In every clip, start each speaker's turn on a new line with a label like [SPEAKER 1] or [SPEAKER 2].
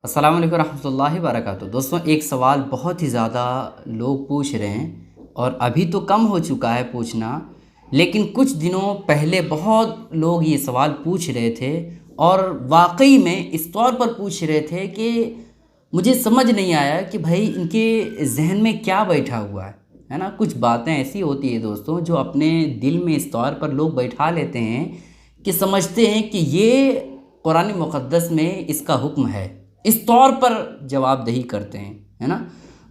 [SPEAKER 1] अस्सलाम वालेकुम रहमतुल्लाहि व बरकातहू। दोस्तों, एक सवाल बहुत ही ज़्यादा लोग पूछ रहे हैं और अभी तो कम हो चुका है पूछना, लेकिन कुछ दिनों पहले बहुत लोग ये सवाल पूछ रहे थे और वाकई में इस तौर पर पूछ रहे थे कि मुझे समझ नहीं आया कि भाई इनके जहन में क्या बैठा हुआ है ना। कुछ बातें ऐसी होती है दोस्तों जो अपने दिल में इस तौर पर लोग बैठा लेते हैं कि समझते हैं कि ये कुरान मुक़द्दस में इसका हुक्म है, इस तौर पर जवाबदेही करते हैं, है ना।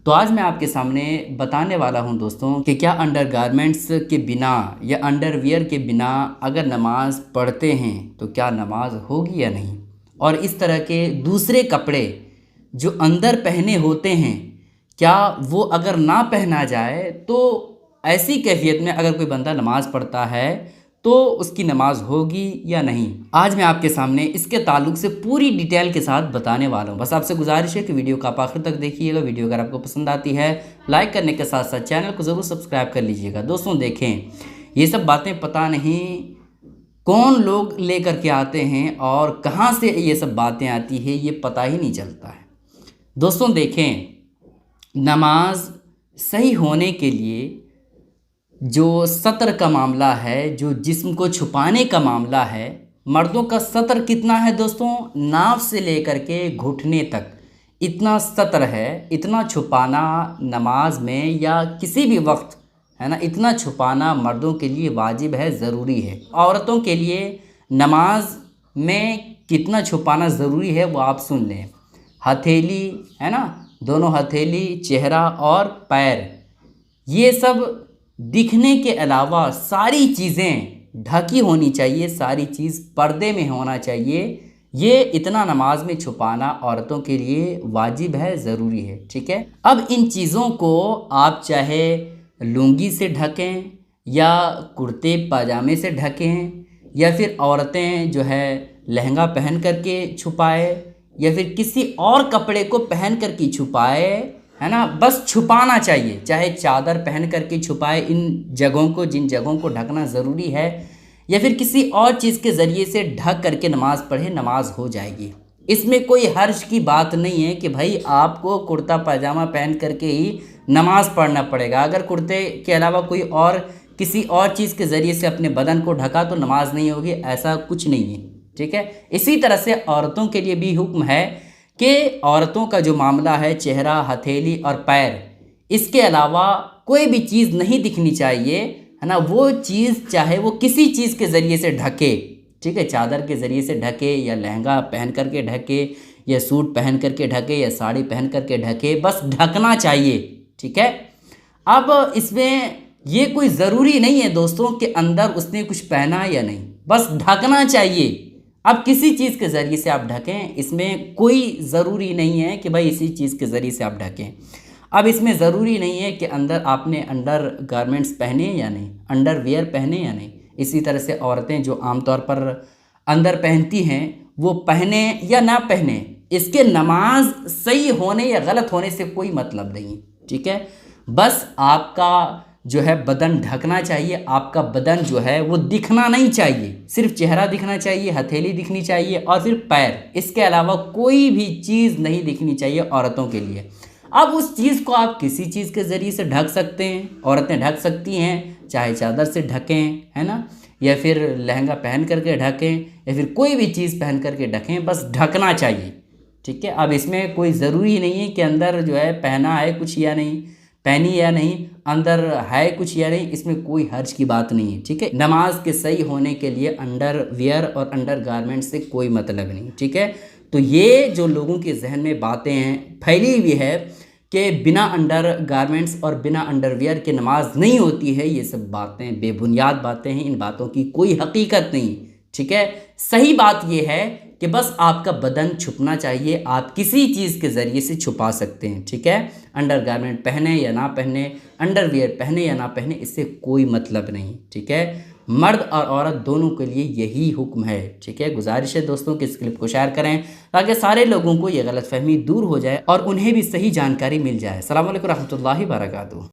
[SPEAKER 1] तो आज मैं आपके सामने बताने वाला हूं दोस्तों कि क्या अंडरगारमेंट्स के बिना या अंडरवियर के बिना अगर नमाज पढ़ते हैं तो क्या नमाज होगी या नहीं, और इस तरह के दूसरे कपड़े जो अंदर पहने होते हैं क्या वो अगर ना पहना जाए तो ऐसी कैफियत में अगर कोई बंदा नमाज पढ़ता है तो उसकी नमाज होगी या नहीं। आज मैं आपके सामने इसके ताल्लुक से पूरी डिटेल के साथ बताने वाला हूँ। बस आपसे गुजारिश है कि वीडियो को आप आखिर तक देखिएगा। वीडियो अगर आपको पसंद आती है लाइक करने के साथ साथ चैनल को ज़रूर सब्सक्राइब कर लीजिएगा। दोस्तों देखें, ये सब बातें पता नहीं कौन लोग लेकर के आते हैं और कहाँ से ये सब बातें आती है ये पता ही नहीं चलता है। दोस्तों देखें, नमाज सही होने के लिए जो सतर का मामला है, जो जिस्म को छुपाने का मामला है, मर्दों का सतर कितना है दोस्तों, नाव से लेकर के घुटने तक इतना सतर है। इतना छुपाना नमाज में या किसी भी वक्त, है ना, इतना छुपाना मर्दों के लिए वाजिब है, ज़रूरी है। औरतों के लिए नमाज में कितना छुपाना ज़रूरी है वो आप सुन लें। हथेली, है ना, दोनों हथेली, चेहरा और पैर, ये सब दिखने के अलावा सारी चीज़ें ढकी होनी चाहिए, सारी चीज़ पर्दे में होना चाहिए। ये इतना नमाज में छुपाना औरतों के लिए वाजिब है, ज़रूरी है, ठीक है। अब इन चीज़ों को आप चाहे लुंगी से ढकें या कुर्ते पाजामे से ढकें या फिर औरतें जो है लहंगा पहन करके छुपाए या फिर किसी और कपड़े को पहन करके छुपाए, है ना, बस छुपाना चाहिए। चाहे चादर पहन करके छुपाए इन जगहों को, जिन जगहों को ढकना ज़रूरी है, या फिर किसी और चीज़ के ज़रिए से ढक करके नमाज़ पढ़े, नमाज हो जाएगी। इसमें कोई हर्ज की बात नहीं है कि भाई आपको कुर्ता पाजामा पहन करके ही नमाज़ पढ़ना पड़ेगा। अगर कुर्ते के अलावा कोई और किसी और चीज़ के ज़रिए से अपने बदन को ढका तो नमाज नहीं होगी, ऐसा कुछ नहीं है, ठीक है। इसी तरह से औरतों के लिए भी हुक्म है कि औरतों का जो मामला है, चेहरा, हथेली और पैर, इसके अलावा कोई भी चीज़ नहीं दिखनी चाहिए, है ना। वो चीज़ चाहे वो किसी चीज़ के ज़रिए से ढके, ठीक है, चादर के ज़रिए से ढके या लहंगा पहन करके ढके या सूट पहन करके ढके या साड़ी पहन करके ढके, बस ढकना चाहिए, ठीक है। अब इसमें ये कोई ज़रूरी नहीं है दोस्तों कि अंदर उसने कुछ पहना या नहीं, बस ढकना चाहिए। अब किसी चीज़ के ज़रिए से आप ढकें, इसमें कोई ज़रूरी नहीं है कि भाई इसी चीज़ के ज़रिए से आप ढकें। अब इसमें ज़रूरी नहीं है कि अंदर आपने अंडर गारमेंट्स पहने या नहीं, अंडरवियर पहने या नहीं। इसी तरह से औरतें जो आमतौर पर अंदर पहनती हैं वो पहने या ना पहने, इसके नमाज सही होने या गलत होने से कोई मतलब नहीं, ठीक है। बस आपका जो है बदन ढकना चाहिए, आपका बदन जो है वो दिखना नहीं चाहिए, सिर्फ चेहरा दिखना चाहिए, हथेली दिखनी चाहिए और फिर पैर, इसके अलावा कोई भी चीज़ नहीं दिखनी चाहिए औरतों के लिए। अब उस चीज़ को आप किसी चीज़ के ज़रिए से ढक सकते हैं, औरतें ढक सकती हैं, चाहे चादर से ढकें, है ना, या फिर लहंगा पहन करके ढकें या फिर कोई भी चीज़ पहन करके ढकें, बस ढकना चाहिए, ठीक है। अब इसमें कोई ज़रूरी नहीं है कि अंदर जो है पहना है कुछ या नहीं, पहनी या नहीं, अंदर है कुछ या नहीं, इसमें कोई हर्ज की बात नहीं है, ठीक है। नमाज के सही होने के लिए अंडरवियर और अंडर गारमेंट से कोई मतलब नहीं, ठीक है। तो ये जो लोगों के जहन में बातें हैं फैली हुई है कि बिना अंडर गारमेंट्स और बिना अंडरवियर के नमाज नहीं होती है, ये सब बातें बेबुनियाद बातें हैं, इन बातों की कोई हकीकत नहीं, ठीक है। सही बात ये है कि बस आपका बदन छुपना चाहिए, आप किसी चीज़ के ज़रिए से छुपा सकते हैं, ठीक है। अंडरगारमेंट पहने या ना पहने, अंडरवियर पहने या ना पहने, इससे कोई मतलब नहीं, ठीक है। मर्द और औरत दोनों के लिए यही हुक्म है, ठीक है। गुजारिश है दोस्तों कि इस क्लिप को शेयर करें ताकि सारे लोगों को ये गलतफहमी दूर हो जाए और उन्हें भी सही जानकारी मिल जाए। अस्सलाम वालेकुम रहमतुल्लाहि व बरकातहू।